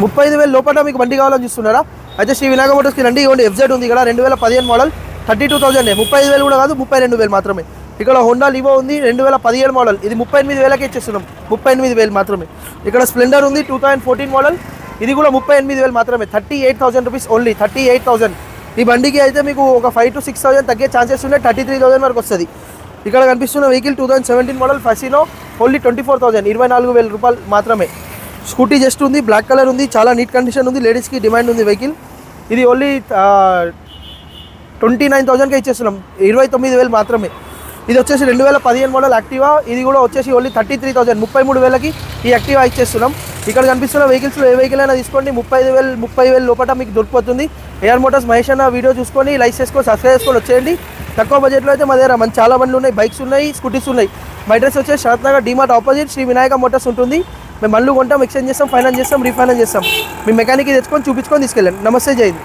35,000 లోపల మీకు బండి కావాలని చూస్తున్నారా? అయితే శ్రీ వినాయక మోటార్స్కి రండి. ఇవ్వండి ఎఫ్జెడ్ ఉంది ఇక్కడ 2015 మోడల్ 32,000, 35,000 కూడా కాదు 32,000 మాత్రమే. ఇక్కడ హోండా లివో ఉంది 2017 మోడల్, ఇది 38,000కి ఇచ్చేస్తున్నాం, 38,000 మాత్రమే. ఇక్కడ స్ప్లెండర్ ఉంది 2014 మోడల్, ఇది కూడా 38,000 మాత్రమే, 38,000 రూపీస్ ఓన్లీ, 38,000. ఈ బండికి అయితే మీకు ఒక 5,000 to 6,000 తగ్గే ఛాన్సెస్ ఉన్నాయి, 33,000 వరకు వస్తుంది. ఇక్కడ కనిపిస్తున్న వెహికల్ 2017 మోడల్ ఫసినో, ఓన్లీ 24,000, 24,000 రూపాయలు మాత్రమే. స్కూటీ జస్ట్ ఉంది, బ్లాక్ కలర్ ఉంది, చాలా నీట్ కండిషన్ ఉంది, లేడీస్కి డిమాండ్ ఉంది వెహికల్. ఇది ఓన్లీ 29,000కే ఇచ్చేస్తున్నాం, 29,000 మాత్రమే. ఇది వచ్చేసి 2015 మోడల్ యాక్టివా, ఇది కూడా వచ్చేసి ఓన్లీ 33,000, 33,000కి ఈ యాక్టివా ఇచ్చేస్తున్నాం. ఇక్కడ కనిపిస్తున్న వెహికల్స్లో ఏ వెహికల్ అయినా తీసుకోండి, 30,000 లోపల మీకు దొరికిపోతుంది. ఏఆర్ మోటార్స్ మహేష్ అన్న వీడియో చూసుకొని లైక్ చేసుకొని సబ్స్క్రైబ్ చేసుకొని వచ్చేయండి. తక్కువ బడ్జెట్లో అయితే మా దగ్గర మంచి చాలా బండ్లు ఉన్నాయి, బైక్స్ ఉన్నాయి, స్కూటీస్ ఉన్నాయి. మా అడ్రస్ వచ్చేసి శరత్ నగర్ డిమార్ట్ ఆపోజిట్ శ్రీ వినాయక మోటార్స్ ఉంటుంది. మేము బండ్లు కొంటాం, ఎక్స్చేంజ్ చేస్తాం, ఫైనాన్స్ చేస్తాం, రీఫైనాన్స్ చేస్తాం. మీ మెకానిక్కి తెచ్చుకొని చూపించుకొని తీసుకెళ్ళండి. నమస్తే, జై హింద్.